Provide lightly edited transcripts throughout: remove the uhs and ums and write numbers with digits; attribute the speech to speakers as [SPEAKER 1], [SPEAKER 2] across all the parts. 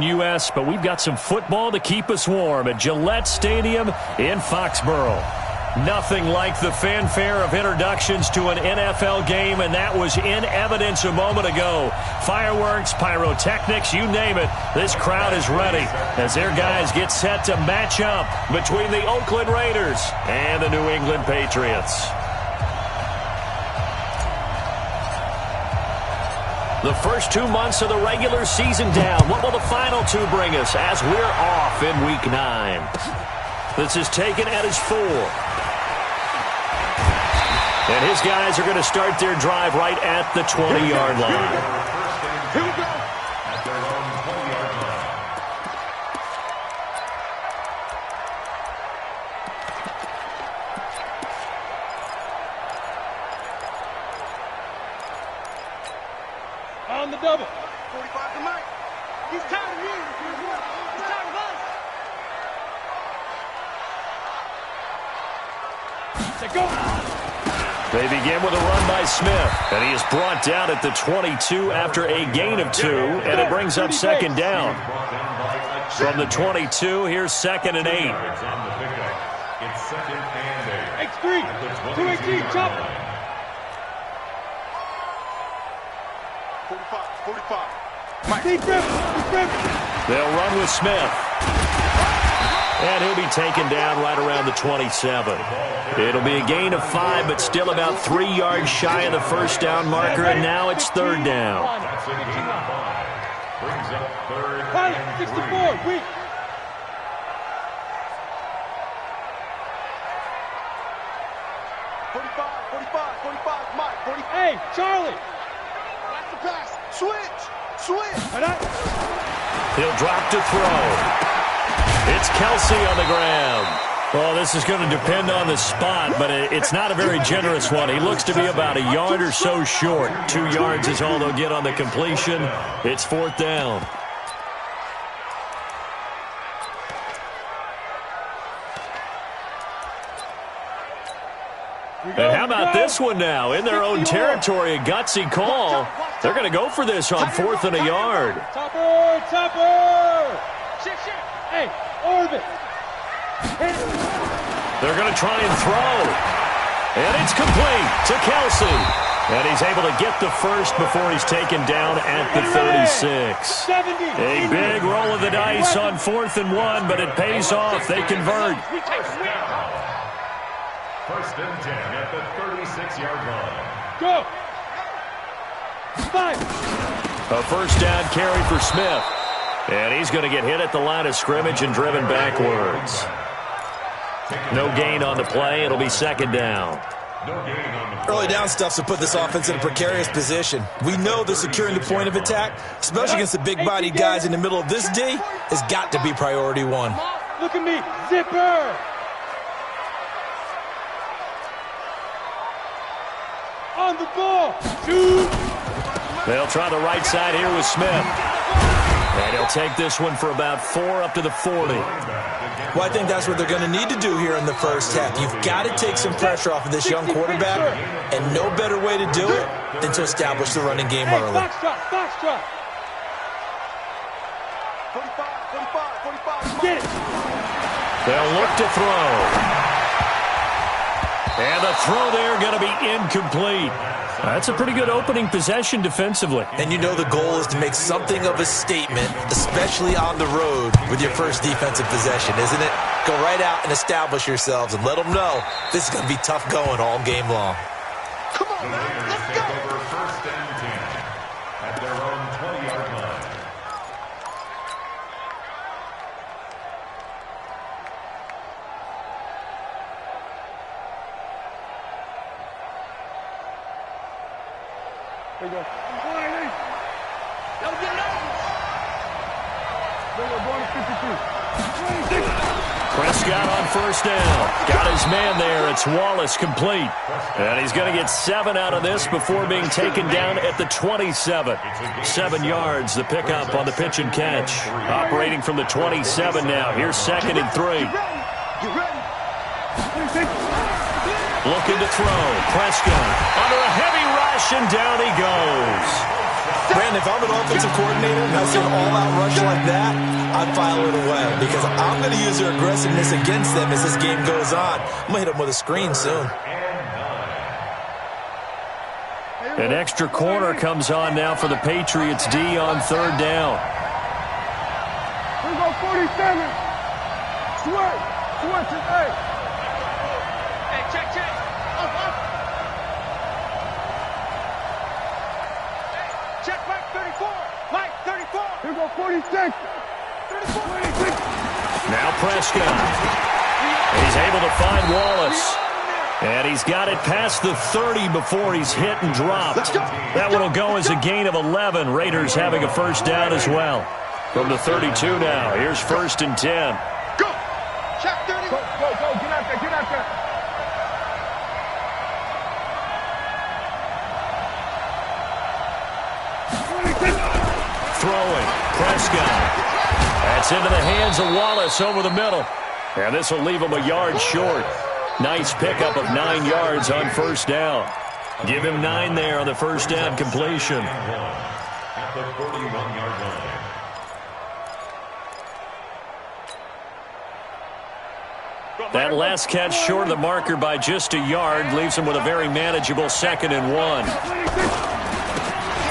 [SPEAKER 1] U.S., but we've got some football to keep us warm at Gillette Stadium in Foxborough. Nothing like the fanfare of introductions to an NFL game, and that was in evidence a moment ago. Fireworks, pyrotechnics, you name it. This crowd is ready as their guys get set to match up between the Oakland Raiders and the New England Patriots. The first 2 months of the regular season down. What will the final two bring us as we're off in Week 9? This is taken at his 4. And his guys are going to start their drive right at the 20-yard line.
[SPEAKER 2] Here we go. At their own 20-yard line.
[SPEAKER 3] On the double.
[SPEAKER 4] 45 to Mike. He's tired of you. He's tired of us.
[SPEAKER 3] Say go.
[SPEAKER 1] They begin with a run by Smith, and he is brought down at the 22 after a gain of 2, and it brings up second down. From the 22, here's 2nd and 8.
[SPEAKER 2] It's 2nd and 8.
[SPEAKER 3] X3, 218, chop.
[SPEAKER 4] 45.
[SPEAKER 3] Mike. Deep grip.
[SPEAKER 1] They'll run with Smith. And he'll be taken down right around the 27. It'll be a gain of 5, but still about 3 yards shy of the first down marker, and now it's 3rd down.
[SPEAKER 2] That's a gain of 5. Brings up 3rd
[SPEAKER 3] Pilot,
[SPEAKER 2] and
[SPEAKER 3] 64,
[SPEAKER 2] 3.
[SPEAKER 3] weak.
[SPEAKER 4] 45, Mike. 40.
[SPEAKER 3] Hey, Charlie.
[SPEAKER 4] That's the pass. Switch.
[SPEAKER 1] He'll drop to throw. It's Kelsey on the ground. Well, this is going to depend on the spot, but it's not a very generous one. He looks to be about a yard or so short. 2 yards is all they'll get on the completion. It's 4th down. And how about this one now? In their own territory, a gutsy call. They're going to go for this on 4th and a yard.
[SPEAKER 3] Topper. Hey, orbit.
[SPEAKER 1] They're going to try and throw. And it's complete to Kelsey. And he's able to get the first before he's taken down at the 36. A big roll of the dice on 4th and 1, but it pays off. They convert.
[SPEAKER 2] First and 10 at the 36-yard line.
[SPEAKER 3] Go. 5.
[SPEAKER 1] A first down carry for Smith. And he's going to get hit at the line of scrimmage and driven backwards. No gain on the play. It'll be 2nd down.
[SPEAKER 5] Early down stuff to put this offense in a precarious position. We know that securing the point of attack, especially against the big-bodied guys in the middle of this D, has got to be priority 1.
[SPEAKER 3] Look at me. Zipper. On the ball. Shoot.
[SPEAKER 1] They'll try the right side here with Smith. And he'll take this one for about 4 up to the 40.
[SPEAKER 5] Well, I think that's what they're going to need to do here in the first half. You've got to take some pressure off of this young quarterback, and no better way to do it than to establish the running game early.
[SPEAKER 3] Foxtrot.
[SPEAKER 4] 45.
[SPEAKER 3] Get it.
[SPEAKER 1] They'll look to throw. And the throw there going to be incomplete. That's a pretty good opening possession defensively.
[SPEAKER 5] And you know the goal is to make something of a statement, especially on the road with your first defensive possession, isn't it? Go right out and establish yourselves and let them know this is going to be tough going all game long.
[SPEAKER 4] Come on, man. Let's go.
[SPEAKER 2] Over first and 10 at their own 20-yard line.
[SPEAKER 3] There you go.
[SPEAKER 4] That'll get it out.
[SPEAKER 3] There you go. Going to 52. 26.
[SPEAKER 1] Prescott on first down. Got his man there. It's Wallace complete. And he's going to get 7 out of this before being taken down at the 27. 7 yards, the pickup on the pitch and catch. Operating from the 27 now. Here's 2nd and 3.
[SPEAKER 4] Get ready.
[SPEAKER 1] Looking to throw. Prescott under a heavy rush, and down he goes.
[SPEAKER 5] Brandon, if I'm an offensive coordinator and I see an all-out rush like that, I'd file it away because I'm going to use their aggressiveness against them as this game goes on. I'm going to hit them with a screen soon.
[SPEAKER 1] An extra corner comes on now for the Patriots D on third down.
[SPEAKER 3] Here we go, 47. Switch it, hey.
[SPEAKER 4] Hey, check. Up. Hey, check Mike 34. Mike 34.
[SPEAKER 3] Here we go, 46.
[SPEAKER 4] 34.
[SPEAKER 3] 26.
[SPEAKER 1] Now Prescott. He's able to find Wallace. And he's got it past the 30 before he's hit and dropped. That one will go as a gain of 11. Raiders having a first down as well. From the 32 now, here's 1st and 10.
[SPEAKER 4] Go. Check 30.
[SPEAKER 3] Go. Get out there.
[SPEAKER 1] Throwing. Prescott. That's into the hands of Wallace over the middle. And this will leave him a yard short. Nice pickup of 9 yards on first down. Give him 9 there on the first down completion.
[SPEAKER 2] At the 41-yard line.
[SPEAKER 1] That last catch short of the marker by just a yard leaves him with a very manageable 2nd and 1.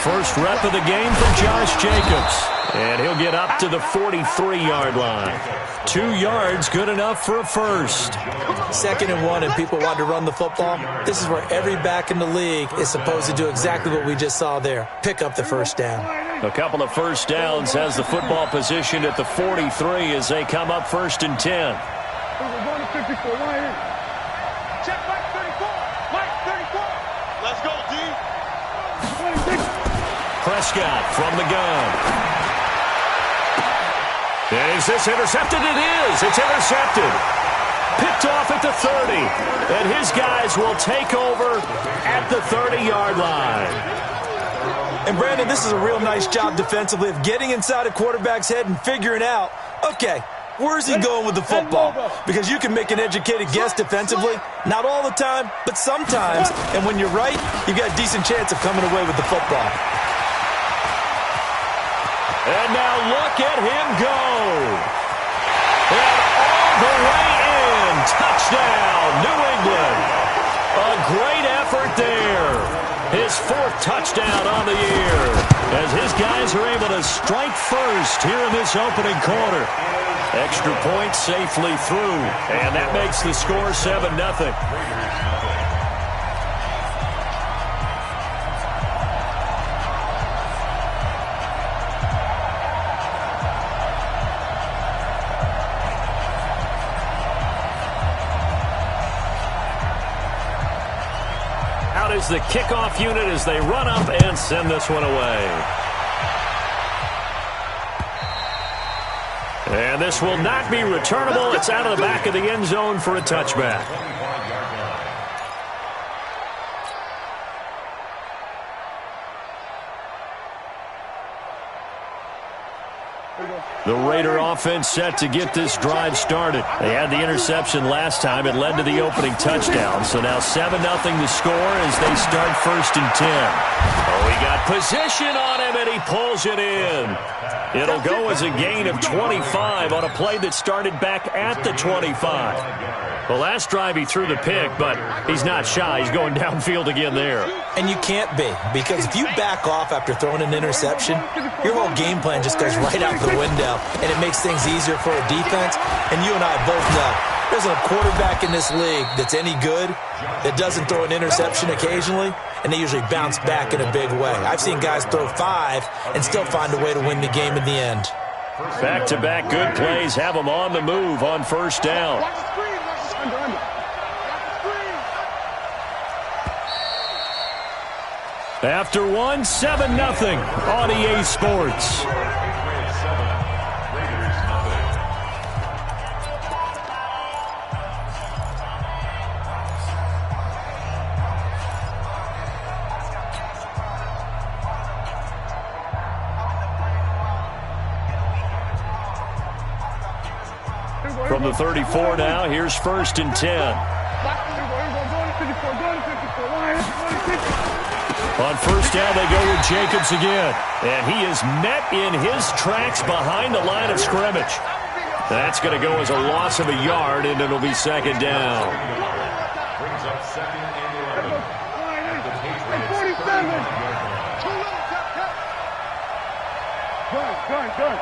[SPEAKER 1] First rep of the game for Josh Jacobs. And he'll get up to the 43-yard line. 2 yards, good enough for a first.
[SPEAKER 5] 2nd and 1 and people want to run the football. This is where every back in the league is supposed to do exactly what we just saw there. Pick up the first down.
[SPEAKER 1] A couple of first downs has the football positioned at the 43 as they come up 1st and 10.
[SPEAKER 3] We're going to 54. Right here.
[SPEAKER 4] Check Mike 34. Mike 34. Let's go, D.
[SPEAKER 3] 26.
[SPEAKER 1] Prescott from the gun. Is this intercepted? It is. It's intercepted. Picked off at the 30. And his guys will take over at the 30-yard line.
[SPEAKER 5] And, Brandon, this is a real nice job defensively of getting inside a quarterback's head and figuring out, okay, where's he going with the football? Because you can make an educated guess defensively. Not all the time, but sometimes. And when you're right, you've got a decent chance of coming away with the football.
[SPEAKER 1] And now look at him go. And all the way in. Touchdown, New England. A great effort there. His 4th touchdown on the year. As his guys are able to strike first here in this opening quarter. Extra point safely through. And that makes the score 7-0. Out is the kickoff unit as they run up and send this one away. And this will not be returnable. It's out of the back of the end zone for a touchback. The Raider offense set to get this drive started. They had the interception last time. It led to the opening touchdown. So now 7-0 the score as they start 1st and 10. Oh, he got position on him, and he pulls it in. It'll go as a gain of 25 on a play that started back at the 25. The last drive he threw the pick, but he's not shy. He's going downfield again there.
[SPEAKER 5] And you can't be, because if you back off after throwing an interception, your whole game plan just goes right out the window, and it makes things easier for a defense. And you and I both know there's a quarterback in this league that's any good that doesn't throw an interception occasionally, and they usually bounce back in a big way. I've seen guys throw 5 and still find a way to win the game in the end.
[SPEAKER 1] Back-to-back good plays have them on the move on first down.
[SPEAKER 4] Watch the screen. Under.
[SPEAKER 1] After one, 7-0 on EA Sports. From the 34 now, here's 1st and 10. On first down, they go with Jacobs again. And he is met in his tracks behind the line of scrimmage. That's going to go as a loss of a yard, and it'll be second down.
[SPEAKER 2] Brings up second and 11. At the Patriots.
[SPEAKER 3] 47. Good.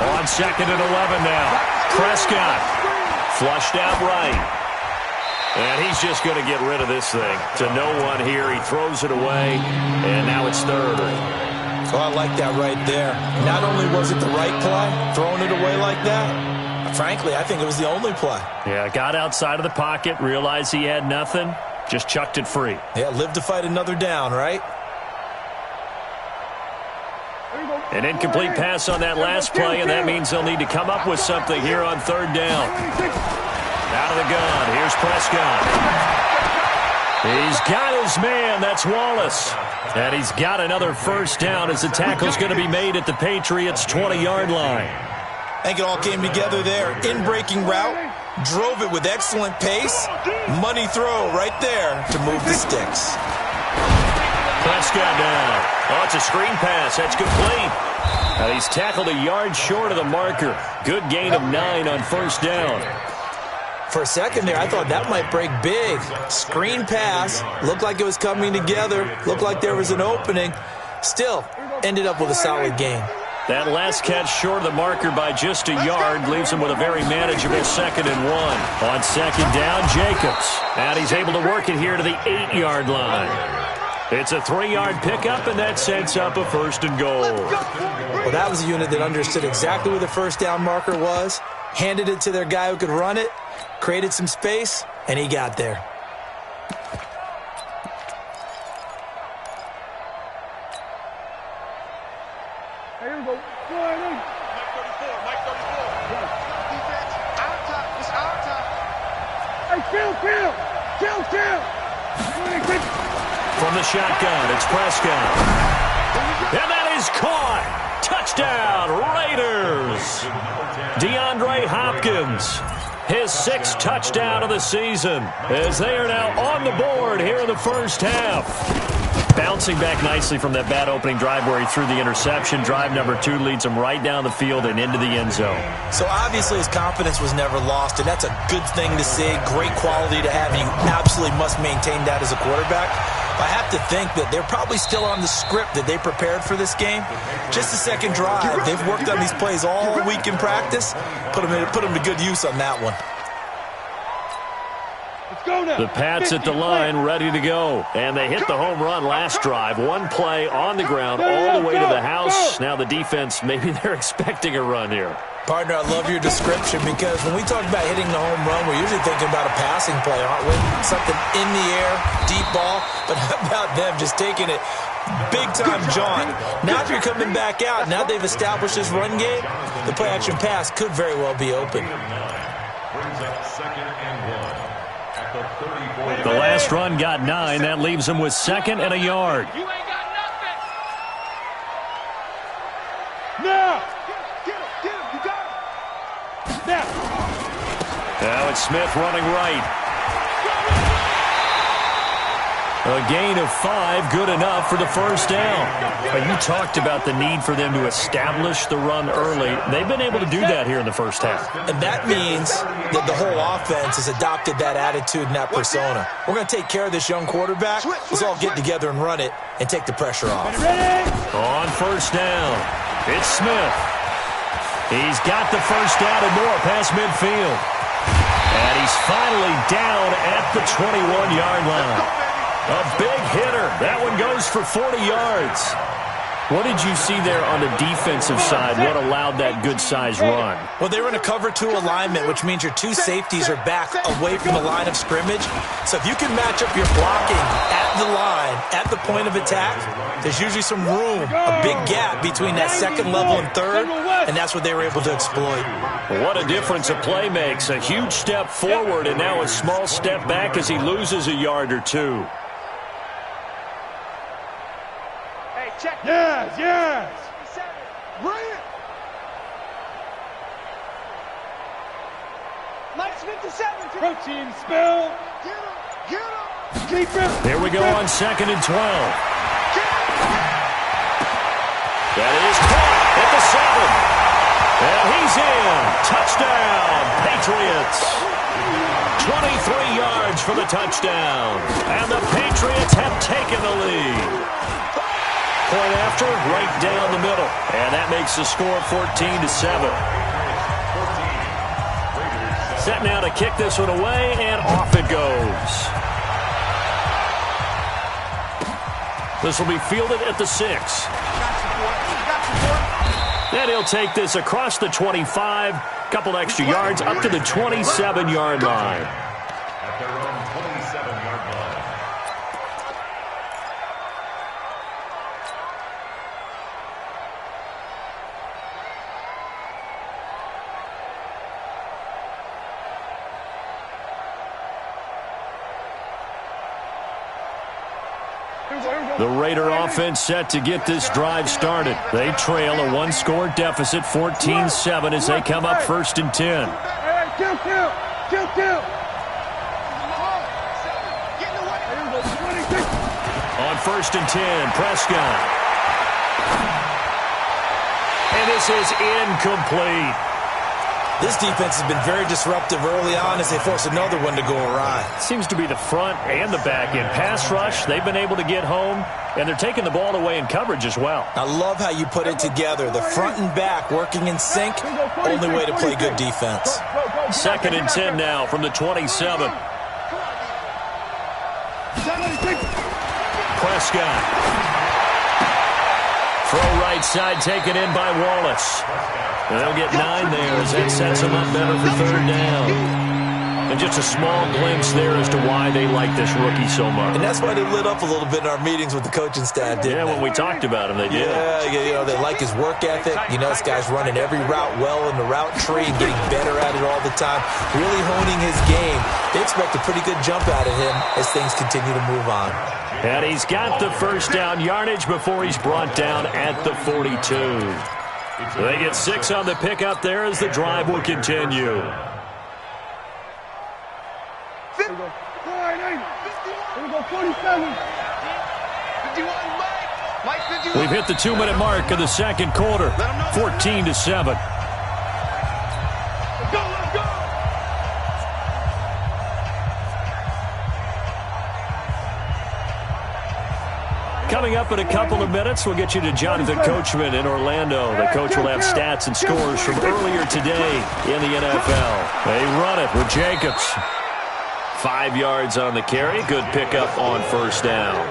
[SPEAKER 1] On second and 11 now. Prescott flushed out right. And he's just going to get rid of this thing. To no one here. He throws it away, and now it's third.
[SPEAKER 5] Oh, I like that right there. Not only was it the right play, throwing it away like that, frankly, I think it was the only play.
[SPEAKER 1] Yeah, got outside of the pocket, realized he had nothing, just chucked it free.
[SPEAKER 5] Yeah, live to fight another down, right?
[SPEAKER 1] An incomplete pass on that last play, and that means they'll need to come up with something here on third down. Out of the gun, here's Prescott. He's got his man, that's Wallace. And he's got another first down as the tackle's going to be made at the Patriots' 20-yard line.
[SPEAKER 5] I think it all came together there. In-breaking route, drove it with excellent pace. Money throw right there to move the sticks.
[SPEAKER 1] Prescott down. Oh, it's a screen pass. That's complete. And he's tackled a yard short of the marker. Good gain of 9 on first down.
[SPEAKER 5] For a second there, I thought that might break big. Screen pass. Looked like it was coming together. Looked like there was an opening. Still, ended up with a solid gain.
[SPEAKER 1] That last catch short of the marker by just a yard leaves him with a very manageable second and 1. On second down, Jacobs. And he's able to work it here to the 8-yard line. It's a 3-yard pickup, and that sets up a first and goal.
[SPEAKER 5] Well, that was a unit that understood exactly where the first down marker was, handed it to their guy who could run it, created some space, and he got there.
[SPEAKER 3] Here we go.
[SPEAKER 4] Mike 34. Defense, our time. It's our time.
[SPEAKER 3] Hey, chill.
[SPEAKER 1] From the shotgun, it's Prescott. And that is caught. Touchdown, Raiders. DeAndre Hopkins, his 6th touchdown of the season, as they are now on the board here in the first half. Bouncing back nicely from that bad opening drive where he threw the interception. Drive number 2 leads him right down the field and into the end zone.
[SPEAKER 5] So obviously his confidence was never lost, and that's a good thing to see. Great quality to have, and you absolutely must maintain that as a quarterback. I have to think that they're probably still on the script that they prepared for this game. Just the second drive. They've worked on these plays all week in practice. Put them to good use on that one.
[SPEAKER 1] The Pats at the line, ready to go. And they hit the home run last drive. One play on the ground all the way to the house. Now the defense, maybe they're expecting a run here.
[SPEAKER 5] Partner, I love your description, because when we talk about hitting the home run, we're usually thinking about a passing play, aren't we? Something in the air, deep ball. But how about them just taking it big-time jaunt? Now if you're coming back out, now they've established this run game, the play-action pass could very well be open.
[SPEAKER 2] Brings up second and 1.
[SPEAKER 1] The last run got 9. That leaves him with 2nd and a yard.
[SPEAKER 4] You ain't got nothing.
[SPEAKER 3] Now.
[SPEAKER 4] Get him. You got him.
[SPEAKER 1] Now it's Smith running right. A gain of 5, good enough for the first down. You talked about the need for them to establish the run early. They've been able to do that here in the first half.
[SPEAKER 5] And that means that the whole offense has adopted that attitude and that persona. We're going to take care of this young quarterback. Let's all get together and run it and take the pressure off.
[SPEAKER 1] On first down, it's Smith. He's got the first down and more past midfield. And he's finally down at the 21-yard line. A big hitter. That one goes for 40 yards. What did you see there on the defensive side? What allowed that good-sized run?
[SPEAKER 5] Well, they were in a cover 2 alignment, which means your 2 safeties are back away from the line of scrimmage. So if you can match up your blocking at the line, at the point of attack, there's usually some room, a big gap between that second level and third, and that's what they were able to exploit.
[SPEAKER 1] What a difference a play makes. A huge step forward and now a small step back as he loses a yard or 2.
[SPEAKER 4] Check.
[SPEAKER 3] Yes.
[SPEAKER 4] Bring it. Mike's 57.
[SPEAKER 3] Protein spill.
[SPEAKER 4] Get him. Get him.
[SPEAKER 3] Keep him.
[SPEAKER 1] Here we go on 2nd and 12. That is caught at the 7. And he's in. Touchdown, Patriots. 23 yards for the touchdown. And the Patriots have taken the lead. Point after, right down the middle. And that makes the score 14-7. Set now to kick this one away, and off it goes. This will be fielded at the 6. Then he'll take this across the 25, couple extra yards up to the 27-yard line.
[SPEAKER 2] At their own 27-yard line.
[SPEAKER 1] The Raider offense set to get this drive started. They trail a one-score deficit, 14-7, as they come up 1st and 10.
[SPEAKER 3] Hey, kill.
[SPEAKER 1] On 1st and 10, Prescott. And this is incomplete.
[SPEAKER 5] This defense has been very disruptive early on as they force another one to go awry.
[SPEAKER 1] Seems to be the front and the back end. Pass rush, they've been able to get home, and they're taking the ball away in coverage as well.
[SPEAKER 5] I love how you put it together. The front and back working in sync, only way to play good defense.
[SPEAKER 1] 2nd and 10 now from the 27. Prescott. Throw right side taken in by Wallace. They'll get 9 there as that sets them up better for 3rd down. And just a small glimpse there as to why they like this rookie so much.
[SPEAKER 5] And that's why they lit up a little bit in our meetings with the coaching staff, didn't they?
[SPEAKER 1] Yeah, when we talked about him, they did.
[SPEAKER 5] Yeah, they like his work ethic. You know, this guy's running every route well in the route tree and getting better at it all the time, really honing his game. They expect a pretty good jump out of him as things continue to move on.
[SPEAKER 1] And he's got the 1st down yardage before he's brought down at the 42. They get 6 on the pickup there as the drive will continue.
[SPEAKER 3] Here we go, 47.
[SPEAKER 4] 51, Mike 51.
[SPEAKER 1] We've hit the 2-minute mark of the 2nd quarter, 14-7.
[SPEAKER 3] Let's go.
[SPEAKER 1] Coming up in a couple of minutes, we'll get you to Jonathan Coachman in Orlando. The coach will have stats and scores from earlier today in the NFL. They run it with Jacobs. 5 yards on the carry. Good pickup on 1st down.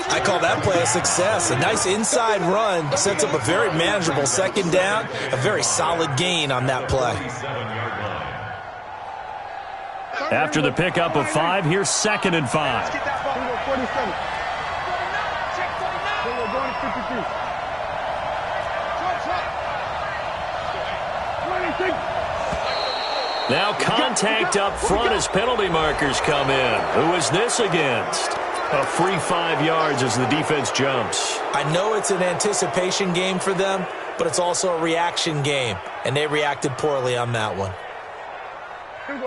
[SPEAKER 5] I call that play a success. A nice inside run sets up a very manageable 2nd down. A very solid gain on that play.
[SPEAKER 1] After the pickup of 5, here's 2nd and 5.
[SPEAKER 3] Here we go, 47. Here we go, going to 52. 26.
[SPEAKER 1] Now contact up front as penalty markers come in. Who is this against? A free 5 yards as the defense jumps.
[SPEAKER 5] I know it's an anticipation game for them, but it's also a reaction game, and they reacted poorly on that one.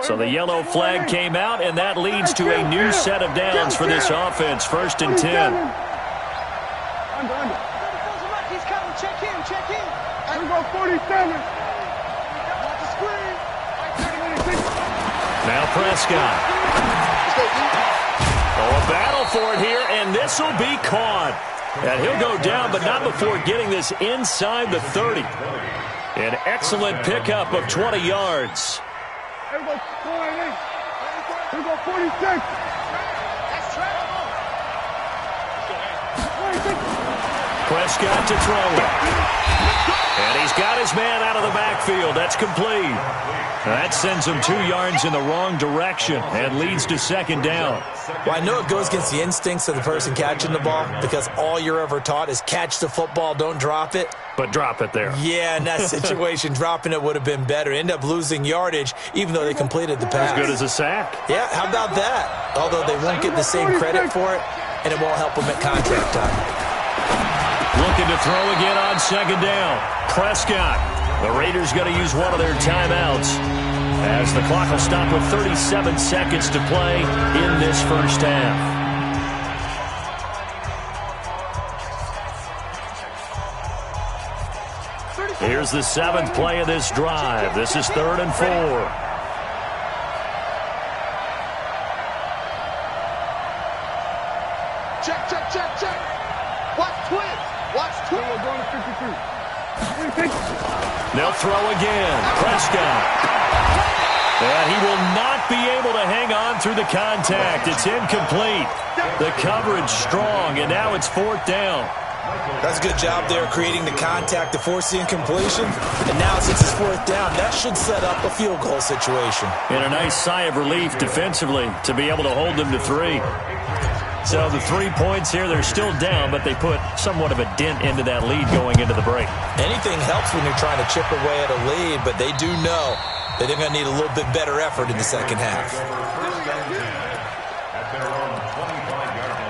[SPEAKER 1] So the yellow flag came out, and that leads to a new set of downs for this offense. 1st and 10.
[SPEAKER 3] Under.
[SPEAKER 4] He's coming. Check in.
[SPEAKER 3] Here we go, 47.
[SPEAKER 4] Watch the screen.
[SPEAKER 1] Now Prescott. Oh, a battle for it here, and this will be caught. And he'll go down, but not before getting this inside the 30. An excellent pickup of 20 yards.
[SPEAKER 3] Here we go, 48. Here we go, 46.
[SPEAKER 4] That's travel.
[SPEAKER 3] 26.
[SPEAKER 1] Prescott to throw it. And he's got his man out of the backfield. That's complete. That sends him 2 yards in the wrong direction and leads to 2nd down.
[SPEAKER 5] Well, I know it goes against the instincts of the person catching the ball because all you're ever taught is catch the football, don't drop it.
[SPEAKER 1] But drop it there.
[SPEAKER 5] Yeah, in that situation, dropping it would have been better. End up losing yardage, even though they completed the pass.
[SPEAKER 1] As good as a sack.
[SPEAKER 5] Yeah, how about that? Although they won't get the same credit for it, and it won't help them at contract time.
[SPEAKER 1] Looking to throw again on 2nd down. Prescott. The Raiders going to use one of their timeouts. as the clock will stop with 37 seconds to play in this first half. Here's the 7th play of this drive. This is 3rd and 4.
[SPEAKER 4] Check, check, check, check. Watch twins. Watch twins.
[SPEAKER 3] We're going to 52.
[SPEAKER 1] They'll throw again. Prescott. And he will not be able to hang on through the contact. It's incomplete. The coverage strong, and now it's 4th down.
[SPEAKER 5] That's a good job there creating the contact to force the incompletion. And now since it's 4th down, that should set up a field goal situation.
[SPEAKER 1] And a nice sigh of relief defensively to be able to hold them to 3. So the 3 points here, they're still down, but they put somewhat of a dent into that lead going into the break.
[SPEAKER 5] Anything helps when you're trying to chip away at a lead, but they do know that they're going to need a little bit better effort in the second half.
[SPEAKER 2] At their own 25-yard line.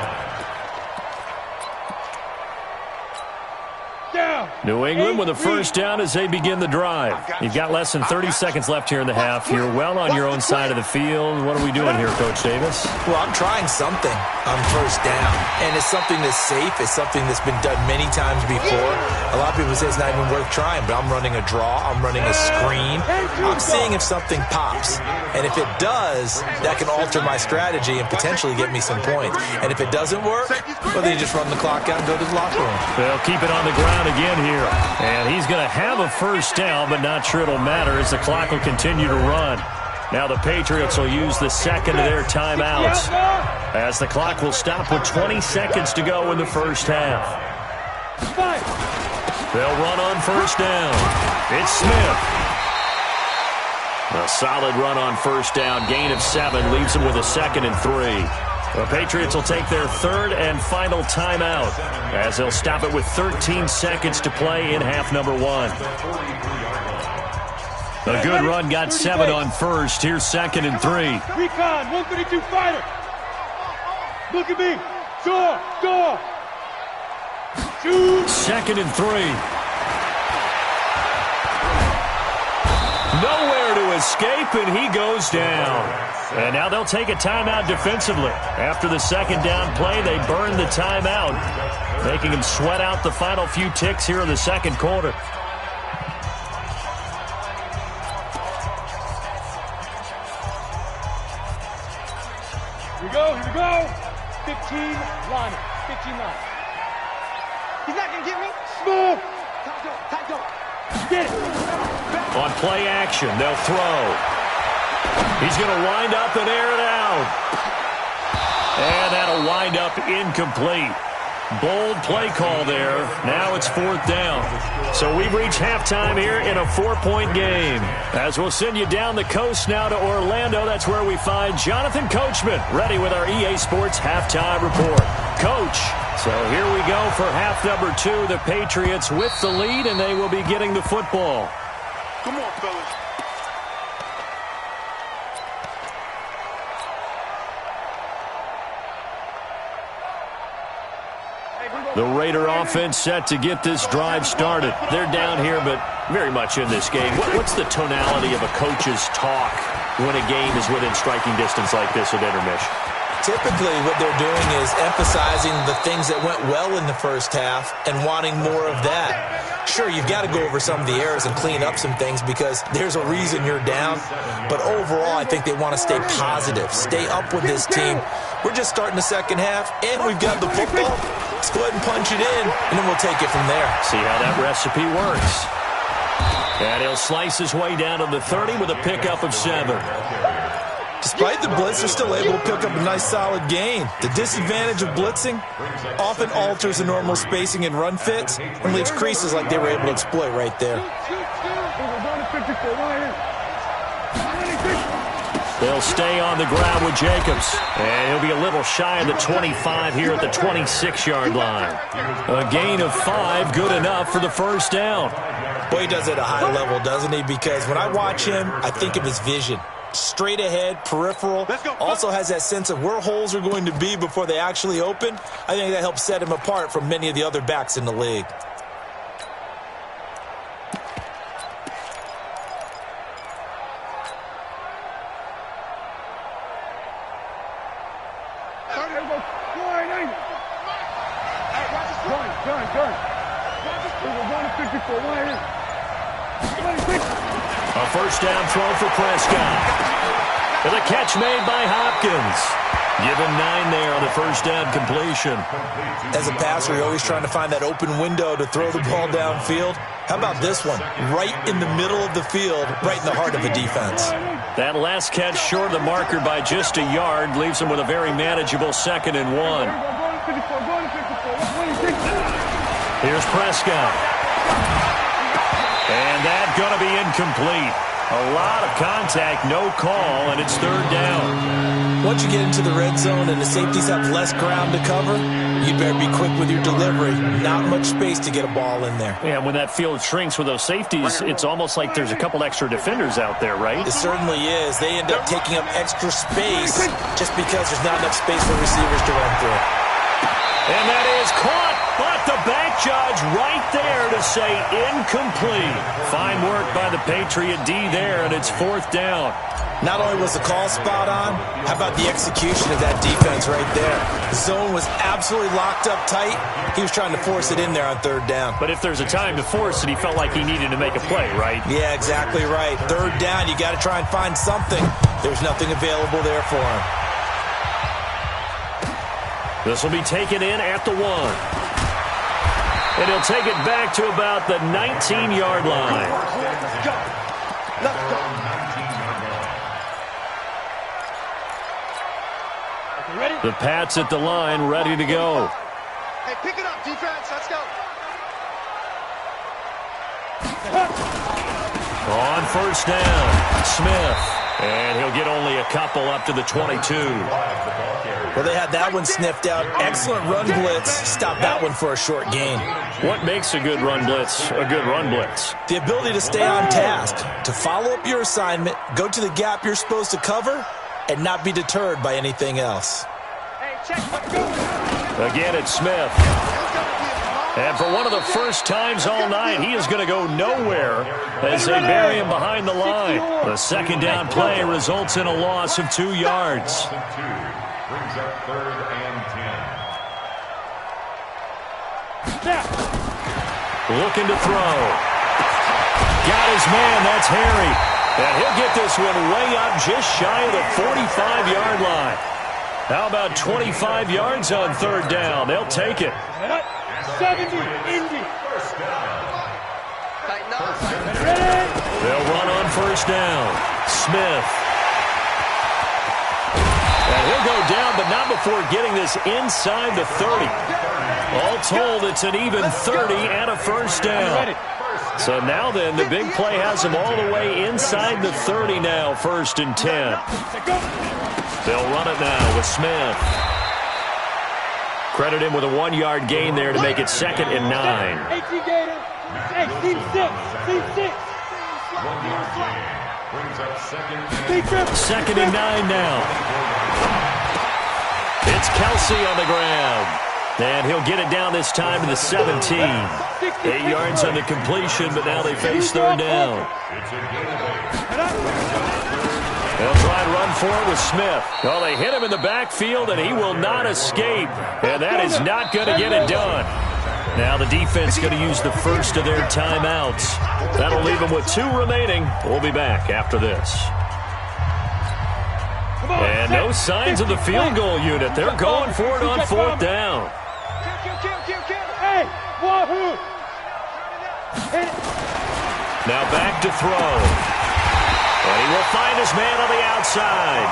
[SPEAKER 1] New England with a first down as they begin the drive. You've got less than 30 seconds left here in the half. You're well on your own side of the field. What are we doing here, Coach Davis?
[SPEAKER 5] Well, I'm trying something on first down, and it's something that's safe. It's something that's been done many times before. A lot of people say it's not even worth trying, but I'm running a draw. I'm running a screen. I'm seeing if something pops, and if it does, that can alter my strategy and potentially get me some points. And if it doesn't work, well, then you just run the clock out and go to the locker room.
[SPEAKER 1] They'll keep it on the ground again here. And he's going to have a first down, but not sure it'll matter as the clock will continue to run. Now the Patriots will use the second of their timeouts as the clock will stop with 20 seconds to go in the first half. They'll run on first down. It's Smith. A solid run on first down. Gain of 7 leaves them with a 2nd and 3. The Patriots will take their 3rd and final timeout as they'll stop it with 13 seconds to play in half number 1. A good run got 7 on first. Here's 2nd and 3.
[SPEAKER 3] Recon, 132 fighter. Look at me. Door. Shoot.
[SPEAKER 1] 2nd and 3. Nowhere to escape, and he goes down. And now they'll take a timeout defensively. After the 2nd down play, they burn the timeout, making him sweat out the final few ticks here in the 2nd quarter.
[SPEAKER 3] Here we go. 15 line. 15 line.
[SPEAKER 4] He's not going to get me.
[SPEAKER 3] Smooth.
[SPEAKER 4] Tight go.
[SPEAKER 3] Get it.
[SPEAKER 1] On play action, they'll throw. He's going to wind up and air it out. And that'll wind up incomplete. Bold play call there. Now it's 4th down. So we've reached halftime here in a 4-point game. As we'll send you down the coast now to Orlando, that's where we find Jonathan Coachman ready with our EA Sports halftime report. Coach, so here we go for half number 2. The Patriots with the lead, and they will be getting the football.
[SPEAKER 4] Come on, fellas.
[SPEAKER 1] The Raider offense set to get this drive started. They're down here, but very much in this game. What's the tonality of a coach's talk when a game is within striking distance like this at intermission?
[SPEAKER 5] Typically, what they're doing is emphasizing the things that went well in the first half and wanting more of that. Sure, you've got to go over some of the errors and clean up some things because there's a reason you're down. But overall, I think they want to stay positive, stay up with this team. We're just starting the second half, and we've got the football. Let's go ahead and punch it in, and then we'll take it from there.
[SPEAKER 1] See how that recipe works. And he'll slice his way down to the 30 with a pickup of 7.
[SPEAKER 5] Despite the blitz, they're still able to pick up a nice solid gain. The disadvantage of blitzing often alters the normal spacing and run fits and leaves creases like they were able to exploit right there.
[SPEAKER 1] They'll stay on the ground with Jacobs. And he'll be a little shy of the 25 here at the 26-yard line. A gain of 5, good enough for the first down.
[SPEAKER 5] Boy, he does it at a high level, doesn't he? Because when I watch him, I think of his vision. Straight ahead, peripheral, also has that sense of where holes are going to be before they actually open. I think that helps set him apart from many of the other backs in the league.
[SPEAKER 3] We're going to 54. One here. 26.
[SPEAKER 1] A first down throw for Prescott. And a catch made by Hopkins. Given 9 there on the first down completion.
[SPEAKER 5] As a passer, you're always trying to find that open window to throw the ball downfield. How about this one? Right in the middle of the field, right in the heart of a defense.
[SPEAKER 1] That last catch short of the marker by just a yard leaves him with a very manageable 2nd and 1. Here's Prescott. And that's going to be incomplete. A lot of contact, no call, and it's 3rd down.
[SPEAKER 5] Once you get into the red zone and the safeties have less ground to cover, you better be quick with your delivery. Not much space to get a ball in there.
[SPEAKER 1] Yeah, when that field shrinks with those safeties, it's almost like there's a couple extra defenders out there, right?
[SPEAKER 5] It certainly is. They end up taking up extra space just because there's not enough space for receivers to run through.
[SPEAKER 1] And that is caught, but the back judge right there to say incomplete. Fine work by the Patriot D there, and it's 4th down.
[SPEAKER 5] Not only was the call spot on, how about the execution of that defense right there? The zone was absolutely locked up tight. He was trying to force it in there on 3rd down.
[SPEAKER 1] But if there's a time to force it, he felt like he needed to make a play, right?
[SPEAKER 5] Yeah, exactly right. 3rd down, you got to try and find something. There's nothing available there for him.
[SPEAKER 1] This will be taken in at the 1. And he'll take it back to about the 19-yard line.
[SPEAKER 4] Let's go.
[SPEAKER 3] Ready?
[SPEAKER 1] The Pats at the line, ready to go.
[SPEAKER 4] Hey, pick it up, defense. Let's go.
[SPEAKER 1] On 1st down, Smith. And he'll get only a couple up to the 22.
[SPEAKER 5] Well, they had that one sniffed out. Excellent run blitz. Stop that one for a short gain.
[SPEAKER 1] What makes a good run blitz a good run blitz?
[SPEAKER 5] The ability to stay on task, to follow up your assignment, go to the gap you're supposed to cover, and not be deterred by anything else.
[SPEAKER 4] Hey, check. Let's go.
[SPEAKER 1] Again, it's Smith. And for one of the first times all night, he is going to go nowhere as they bury him behind the line. The 2nd down play results in a loss of 2 yards.
[SPEAKER 2] Brings up 3rd and 10.
[SPEAKER 1] Looking to throw. Got his man, that's Harry. And he'll get this one way up just shy of the 45-yard line. How about 25 yards on 3rd down? They'll take it.
[SPEAKER 3] 70, Indy.
[SPEAKER 1] They'll run on 1st down. Smith. And he'll go down, but not before getting this inside the 30. All told, it's an even 30 and a 1st down. So now then, the big play has him all the way inside the 30 now, 1st and 10. They'll run it now with Smith. Credit him with a 1-yard gain there to make it 2nd and 9.
[SPEAKER 3] 18 Gator. Hey, team 6. Team 6.
[SPEAKER 2] 1-yard gain. Brings up 2nd
[SPEAKER 1] and 9 now. It's Kelsey on the ground. And he'll get it down this time to the 17. 8 yards on the completion, but now they face 3rd down. They'll try and run for it with Smith. Well, they hit him in the backfield, and he will not escape. And that is not going to get it done. Now the defense going to use the first of their timeouts. That'll leave them with 2 remaining. We'll be back after this. And no signs of the field goal unit. They're going for it on 4th down.
[SPEAKER 3] Hey, wahoo!
[SPEAKER 1] Now back to throw. And he will find his man on the outside.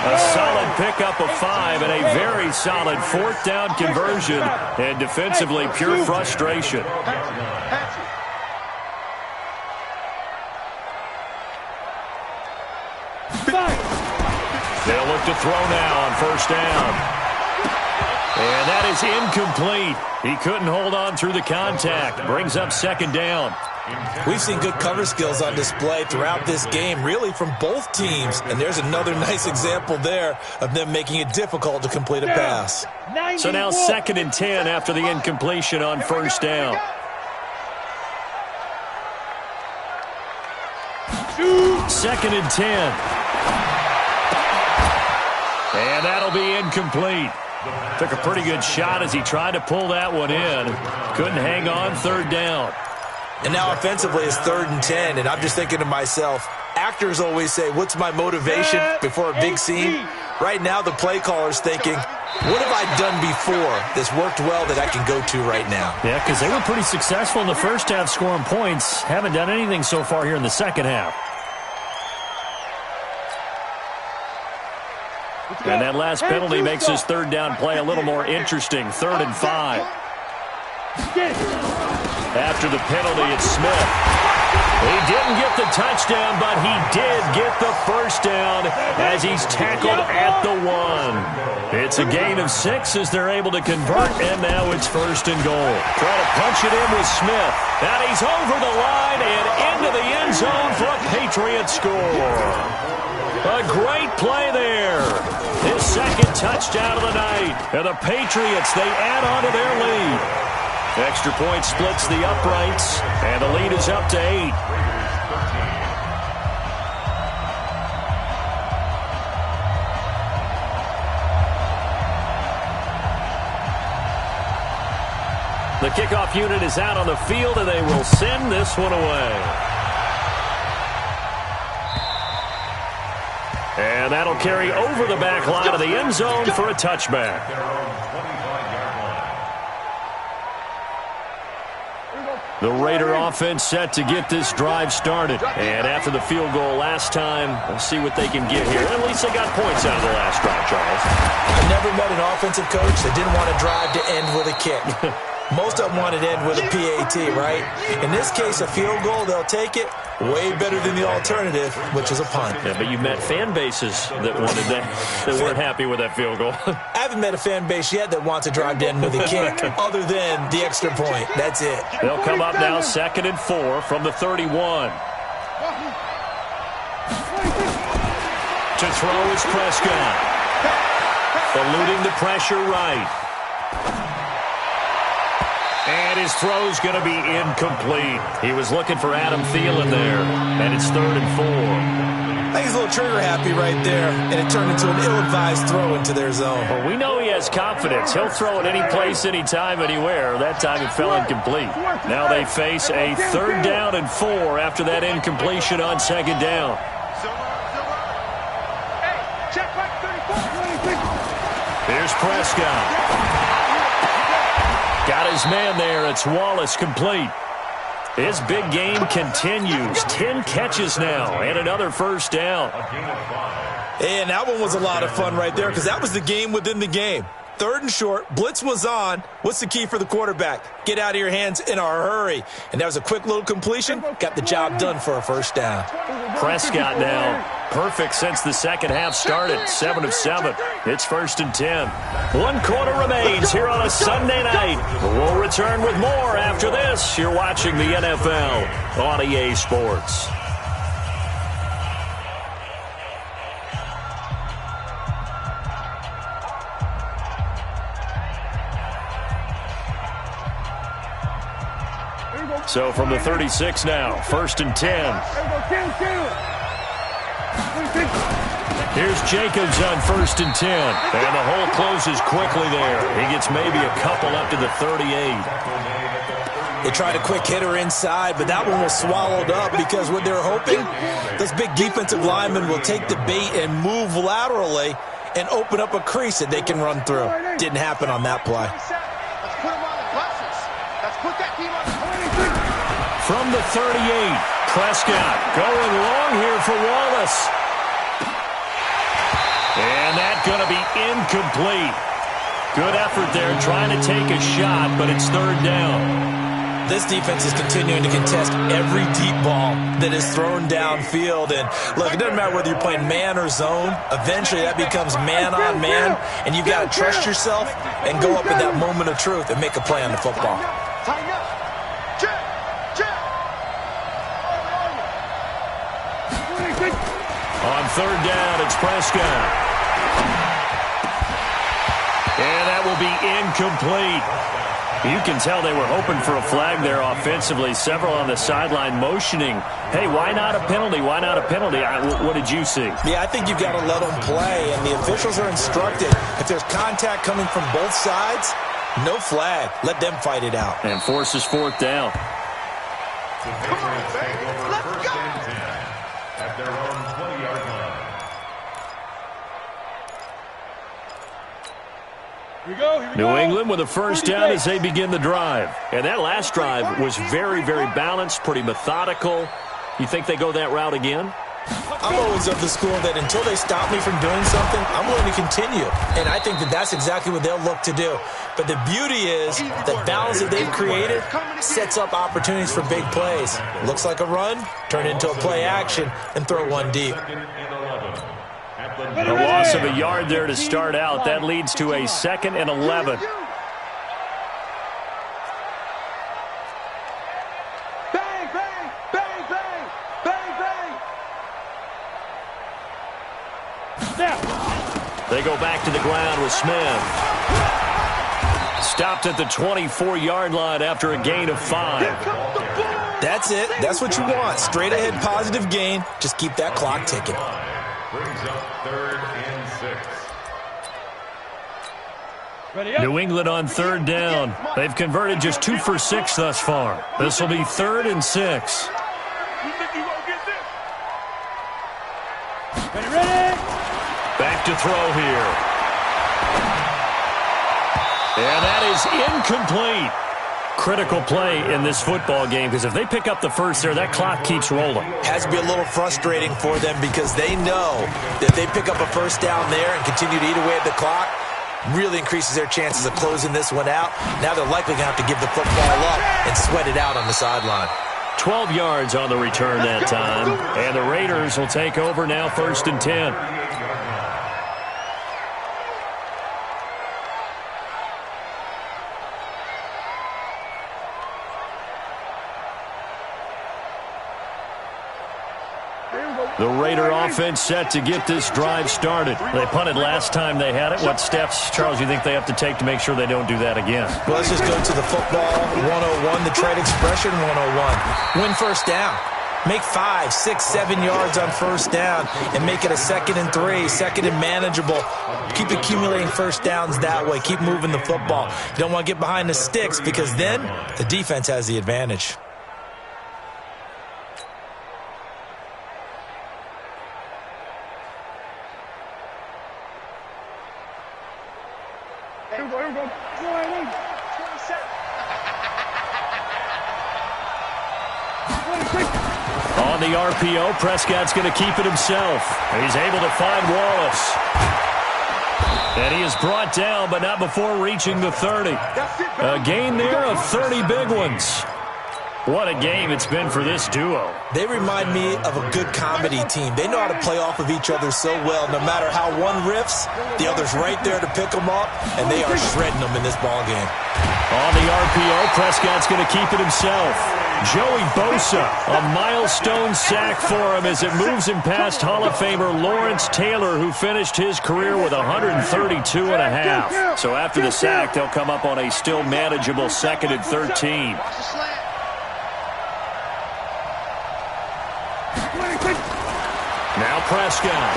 [SPEAKER 1] A solid pickup of 5 and a very solid 4th down conversion. And defensively, pure frustration. They'll look to throw now on 1st down. And that is incomplete. He couldn't hold on through the contact. Brings up 2nd down.
[SPEAKER 5] We've seen good cover skills on display throughout this game, really from both teams. And there's another nice example there of them making it difficult to complete a pass.
[SPEAKER 1] So now 2nd and 10 after the incompletion on 1st down. 2nd and 10. And that'll be incomplete. Took a pretty good shot as he tried to pull that one in. Couldn't hang on, third down.
[SPEAKER 5] And now offensively it's 3rd and 10, and I'm just thinking to myself, actors always say, what's my motivation before a big scene? Right now the play caller's thinking, what have I done before that's worked well that I can go to right now?
[SPEAKER 1] Yeah, because they were pretty successful in the first half scoring points. Haven't done anything so far here in the second half. And that last penalty makes this third down play a little more interesting. 3rd and 5. After the penalty, it's Smith. He didn't get the touchdown, but he did get the first down as he's tackled at the 1. It's a gain of 6 as they're able to convert, and now it's 1st and goal. Try to punch it in with Smith. And he's over the line and into the end zone for a Patriot score. A great play there. His second touchdown of the night. And the Patriots, they add on to their lead. Extra point splits the uprights, and the lead is up to 8. The kickoff unit is out on the field, and they will send this one away. And that'll carry over the back line of the end zone for a touchback. The Raider offense set to get this drive started. And after the field goal last time, we'll see what they can get here. At least they got points out of the last drive, Charles.
[SPEAKER 5] I've never met an offensive coach that didn't want a drive to end with a kick. Most of them want it to end with a PAT, right? In this case, a field goal, they'll take it. Way better than the alternative, which is a punt.
[SPEAKER 1] Yeah, but you met fan bases that wanted that weren't happy with that field goal.
[SPEAKER 5] I haven't met a fan base yet that wants a drive to end with a kick, other than the extra point. That's it.
[SPEAKER 1] They'll come up now 2nd and 4 from the 31. To throw is Prescott. Eluding the pressure right. And his throw's going to be incomplete. He was looking for Adam Thielen there, and it's 3rd and 4.
[SPEAKER 5] I think he's a little trigger happy right there, and it turned into an ill-advised throw into their zone.
[SPEAKER 1] Well, we know he has confidence. He'll throw it any place, anytime, anywhere. That time it fell incomplete. Now they face a 3rd down and 4 after that incompletion on 2nd down. Here's Prescott. Got his man there. It's Wallace complete. His big game continues. 10 catches now and another 1st down.
[SPEAKER 5] And that one was a lot of fun right there because that was the game within the game. 3rd and short. Blitz was on. What's the key for the quarterback? Get out of your hands in a hurry. And that was a quick little completion. Got the job done for a 1st down.
[SPEAKER 1] Prescott now perfect since the second half started. 7 of 7. It's 1st and 10. 1 quarter remains here on a Sunday night. We'll return with more after this. You're watching the NFL on EA Sports. So from the 36 now, 1st and 10. Here's Jacobs on 1st and 10. And the hole closes quickly there. He gets maybe a couple up to the 38.
[SPEAKER 5] They tried a quick hitter inside, but that one was swallowed up because what they're hoping, those big defensive linemen will take the bait and move laterally and open up a crease that they can run through. Didn't happen on that play.
[SPEAKER 4] Let's put them on the buses. Let's put that team on the
[SPEAKER 1] From the 38, Prescott going long here for Wallace. And that's going to be incomplete. Good effort there trying to take a shot, but it's 3rd down.
[SPEAKER 5] This defense is continuing to contest every deep ball that is thrown downfield. And look, it doesn't matter whether you're playing man or zone. Eventually that becomes man on man, and you've got to trust yourself and go up in that moment of truth and make a play on the football.
[SPEAKER 4] Tighten up. Check. Check.
[SPEAKER 1] On 3rd down, it's Prescott. And that will be incomplete. You can tell they were hoping for a flag there offensively. Several on the sideline motioning, hey, why not a penalty? Why not a penalty? What did you see?
[SPEAKER 5] Yeah, I think you've got to let them play, and the officials are instructed. If there's contact coming from both sides, no flag. Let them fight it out.
[SPEAKER 1] And forces fourth down.
[SPEAKER 2] Come on, baby. Let's go. At their own 20-yard line.
[SPEAKER 3] Here we go.
[SPEAKER 1] New England with a first down as they begin the drive. And that last drive was very, very balanced, pretty methodical. You think they go that route again?
[SPEAKER 5] I'm always of the school that until they stop me from doing something, I'm willing to continue. And I think that that's exactly what they'll look to do. But the beauty is the balance that they've created sets up opportunities for big plays. Looks like a run, turn into a play action, and throw one deep.
[SPEAKER 1] A loss of a yard there to start out. That leads to a 2nd and 11.
[SPEAKER 3] Bang, bang, bang, bang, bang, bang. Snap.
[SPEAKER 1] They go back to the ground with Smith. Stopped at the 24-yard line after a gain of 5.
[SPEAKER 5] That's it. That's what you want. Straight ahead positive gain. Just keep that clock ticking.
[SPEAKER 2] Brings up 3rd and 6.
[SPEAKER 3] Ready up.
[SPEAKER 1] New England on 3rd down. They've converted just 2 for 6 thus far. This will be 3rd and 6.
[SPEAKER 3] You think you gonna get this? Ready?
[SPEAKER 1] Back to throw here. And that is incomplete. Critical play in this football game because if they pick up the first there, that clock keeps rolling.
[SPEAKER 5] Has to be a little frustrating for them because they know that if they pick up a first down there and continue to eat away at the clock, really increases their chances of closing this one out. Now they're likely going to have to give the football up and sweat it out on the sideline.
[SPEAKER 1] 12 yards on the return that time. And the Raiders will take over now 1st and 10. The Raider offense set to get this drive started. They punted last time they had it. What steps, Charles, you think they have to take to make sure they don't do that again?
[SPEAKER 5] Well, let's just go to the football 101, the trade expression 101. Win first down. Make 5, 6, 7 yards on first down and make it a 2nd and 3, 2nd and manageable. Keep accumulating first downs that way. Keep moving the football. You don't want to get behind the sticks because then the defense has the advantage.
[SPEAKER 3] Here we go.
[SPEAKER 1] On the RPO, Prescott's going to keep it himself. He's able to find Wallace. And he is brought down, but not before reaching the 30. A gain there of 30 big ones. What a game it's been for this duo.
[SPEAKER 5] They remind me of a good comedy team. They know how to play off of each other so well. No matter how one riffs, the other's right there to pick them up, and they are shredding them in this ballgame.
[SPEAKER 1] On the RPO, Prescott's going to keep it himself. Joey Bosa, a milestone sack for him as it moves him past Hall of Famer Lawrence Taylor, who finished his career with 132 and a half. So after the sack, they'll come up on a still manageable 2nd and 13. Now Prescott.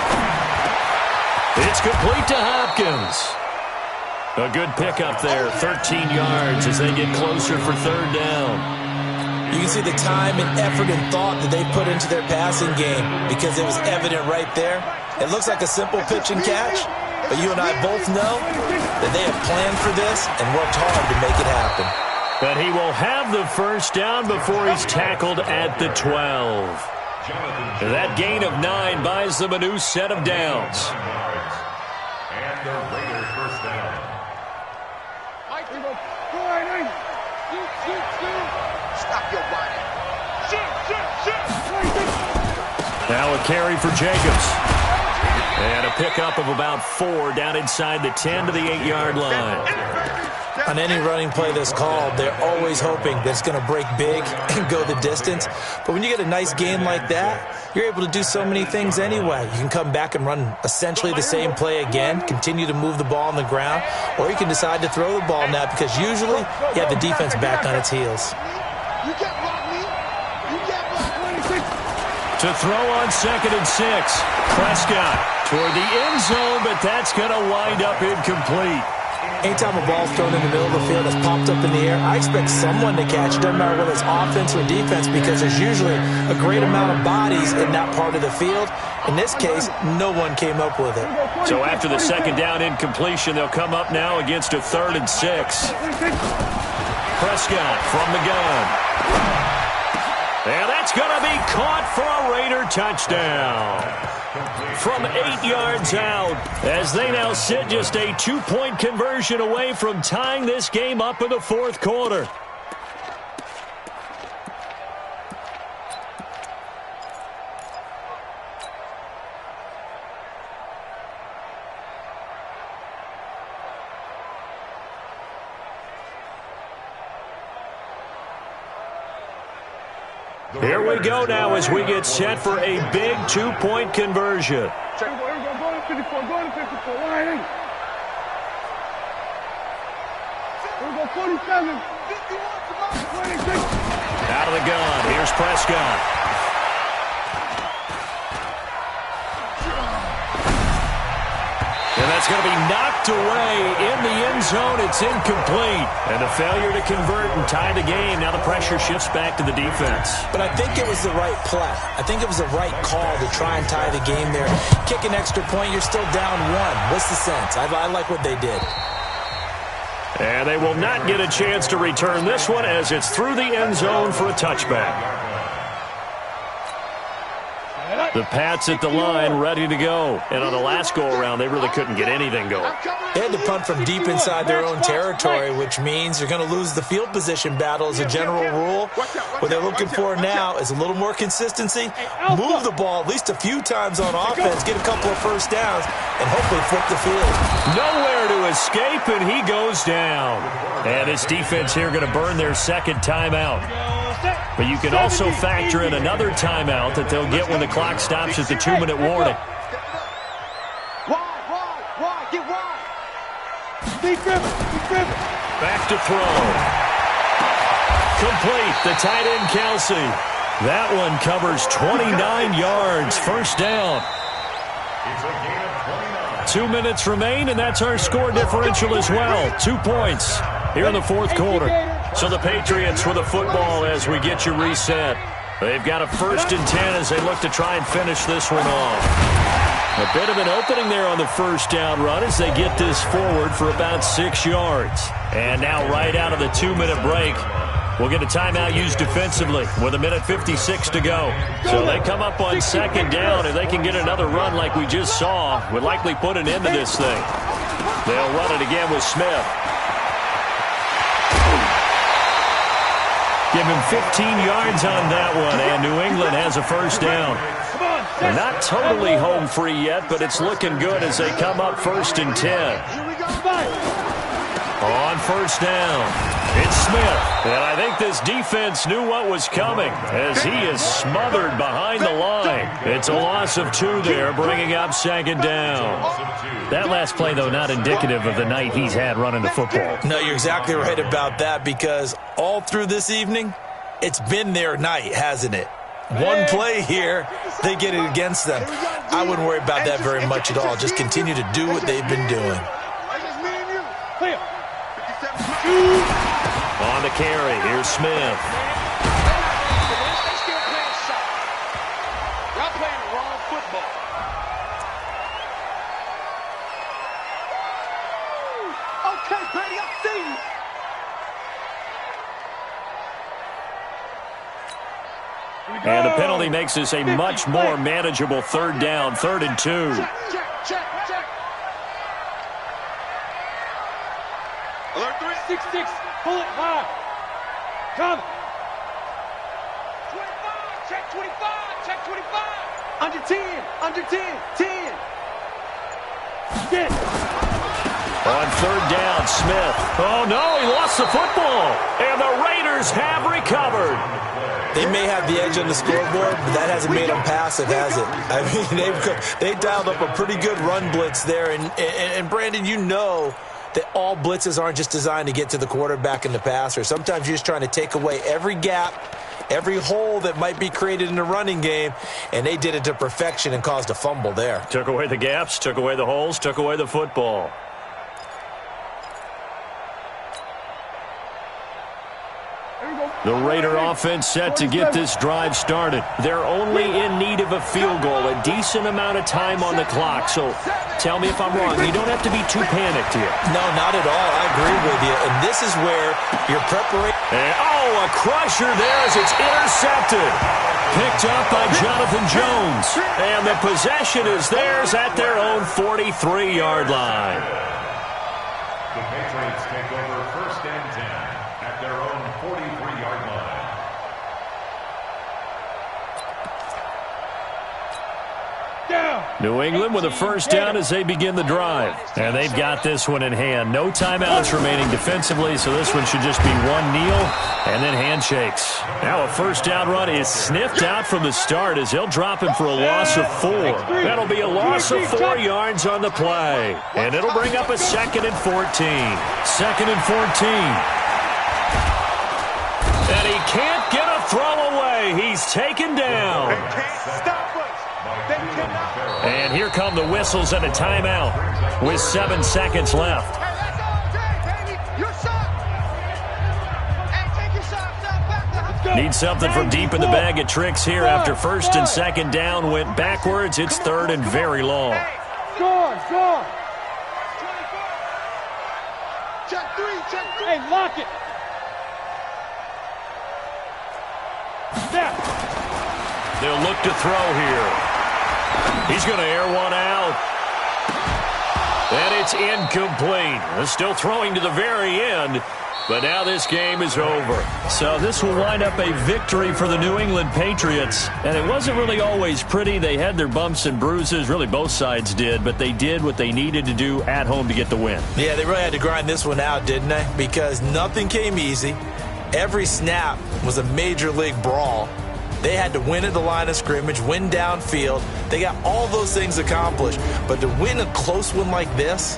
[SPEAKER 1] It's complete to Hopkins. A good pickup there, 13 yards as they get closer for 3rd down.
[SPEAKER 5] You can see the time and effort and thought that they put into their passing game because it was evident right there. It looks like a simple pitch and catch, but you and I both know that they have planned for this and worked hard to make it happen.
[SPEAKER 1] But he will have the first down before he's tackled at the 12. That gain of 9 buys them a new set of downs.
[SPEAKER 2] And the Raiders first down.
[SPEAKER 4] Stop your whining.
[SPEAKER 1] Now a carry for Jacobs. And a pickup of about 4 down inside the 10 to the 8-yard line.
[SPEAKER 5] On any running play that's called, they're always hoping that it's going to break big and go the distance. But when you get a nice gain like that, you're able to do so many things anyway. You can come back and run essentially the same play again, continue to move the ball on the ground, or you can decide to throw the ball now because usually you have the defense back on its heels.
[SPEAKER 4] You can't block me. You can't block me.
[SPEAKER 1] To throw on 2nd and 6. Prescott toward the end zone, but that's going to wind up incomplete.
[SPEAKER 5] Anytime a ball's thrown in the middle of the field that's popped up in the air, I expect someone to catch it. Doesn't matter whether it's offense or defense because there's usually a great amount of bodies in that part of the field. In this case, no one came up with it.
[SPEAKER 1] So after the 2nd down incompletion, they'll come up now against a 3rd and 6. Prescott from the gun. And that's going to be caught for a Raider touchdown. From 8 yards out, as they now sit just a 2-point conversion away from tying this game up in the 4th quarter. Here we go now as we get set for a big 2-point conversion.
[SPEAKER 3] Here we go. Go to 54. Go to 54. Line 8. Here we go. 47. 26.
[SPEAKER 1] Out of the gun. Here's Prescott. And that's going to be knocked away in the end zone. It's incomplete. And a failure to convert and tie the game. Now the pressure shifts back to the defense.
[SPEAKER 5] But I think it was the right play. I think it was the right call to try and tie the game there. Kick an extra point, you're still down 1. What's the sense? I like what they did.
[SPEAKER 1] And they will not get a chance to return this one as it's through the end zone for a touchback. The Pats at the line, ready to go. And on the last go-around, they really couldn't get anything going.
[SPEAKER 5] They had to punt from deep inside their own territory, which means you're going to lose the field position battle as a general rule. What they're looking for now is a little more consistency. Move the ball at least a few times on offense, get a couple of first downs, and hopefully flip the field.
[SPEAKER 1] Nowhere to escape, and he goes down. And this defense here going to burn their 2nd timeout. But you can also factor in another timeout that they'll get when the clock stops at the 2-minute warning.
[SPEAKER 3] Wide. Get wide. Deep driven.
[SPEAKER 1] Back to throw. Complete. The tight end, Kelsey. That one covers 29 yards. First down. 2 minutes remain, and that's our score differential as well. 2 points here in the 4th quarter. So the Patriots with the football as we get you reset. They've got a 1st and 10 as they look to try and finish this one off. A bit of an opening there on the 1st down run as they get this forward for about 6 yards. And now right out of the 2-minute break, we'll get a timeout used defensively with 1:56 to go. So they come up on 2nd down, and they can get another run like we just saw. Would likely put an end to this thing. They'll run it again with Smith. Give him 15 yards on that one, and New England has a 1st down. They're not totally home free yet, but it's looking good as they come up 1st and 10. On 1st down, it's Smith. And I think this defense knew what was coming as he is smothered behind the line. It's a loss of 2 there, bringing up 2nd down. That last play, though, not indicative of the night he's had running the football.
[SPEAKER 5] No, you're exactly right about that because all through this evening, it's been their night, hasn't it? One play here, they get it against them. I wouldn't worry about that very much at all. Just continue to do what they've been doing.
[SPEAKER 1] On the carry, here's Smith.
[SPEAKER 4] Y'all playing the wrong football.
[SPEAKER 3] Okay, Brady, I see you.
[SPEAKER 1] And the penalty makes this a much more manageable 3rd down, 3rd and 2.
[SPEAKER 4] Check. Alert 3.
[SPEAKER 3] 6-6. Pull it high. Come.
[SPEAKER 4] 25. Check 25. Check 25.
[SPEAKER 3] Under 10. 10. Get.
[SPEAKER 1] On third down, Smith. Oh, no, he lost the football. And the Raiders have recovered.
[SPEAKER 5] They may have the edge on the scoreboard, but that hasn't made them passive, has it? I mean, they dialed up a pretty good run blitz there. And Brandon, you know that all blitzes aren't just designed to get to the quarterback and the passer. Sometimes you're just trying to take away every gap, every hole that might be created in the running game, and they did it to perfection and caused a fumble there.
[SPEAKER 1] Took away the gaps, took away the holes, took away the football. The Raider offense set to get this drive started. They're only in need of a field goal, a decent amount of time on the clock. So tell me if I'm wrong. You don't have to be too panicked here.
[SPEAKER 5] No, not at all. I agree with you. And this is where your preparation...
[SPEAKER 1] Oh, a crusher there as it's intercepted. Picked up by Jonathan Jones. And the possession is theirs at their own 43-yard line.
[SPEAKER 2] The Patriots take over first and 10 at their own 43-yard line.
[SPEAKER 1] New England with a first down as they begin the drive. And they've got this one in hand. No timeouts remaining defensively, so this one should just be one kneel and then handshakes. Now a first down run is sniffed out from the start as they'll drop him for a loss of 4. That'll be a loss of 4 yards on the play. And it'll bring up a 2nd and 14. 2nd and 14. And he can't get a throw away. He's taken down.
[SPEAKER 4] They can't stop us. They cannot.
[SPEAKER 1] And here come the whistles and a timeout with 7 seconds left.
[SPEAKER 4] Hey, let's go, Jay, baby. Your shot. Hey, take your shot. Back.
[SPEAKER 1] Need something from deep in the bag of tricks here after 1st and 2nd down went backwards. It's 3rd and very long.
[SPEAKER 3] Score.
[SPEAKER 4] Check 3.
[SPEAKER 3] Hey, lock it. Snap.
[SPEAKER 1] They'll look to throw here. He's going to air one out. And it's incomplete. They're still throwing to the very end. But now this game is over. So this will wind up a victory for the New England Patriots. And it wasn't really always pretty. They had their bumps and bruises. Really, both sides did. But they did what they needed to do at home to get the win.
[SPEAKER 5] Yeah, they really had to grind this one out, didn't they? Because nothing came easy. Every snap was a major league brawl. They had to win at the line of scrimmage, win downfield. They got all those things accomplished. But to win a close one like this,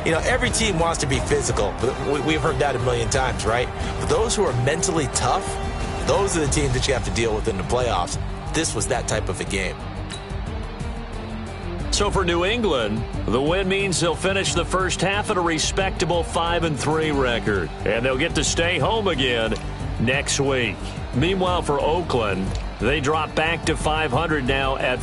[SPEAKER 5] you know, every team wants to be physical. We've heard that a million times, right? But those who are mentally tough, those are the teams that you have to deal with in the playoffs. This was that type of a game.
[SPEAKER 1] So for New England, the win means they'll finish the first half at a respectable 5-3 record. And they'll get to stay home again next week. Meanwhile, for Oakland, they drop back to 500 now at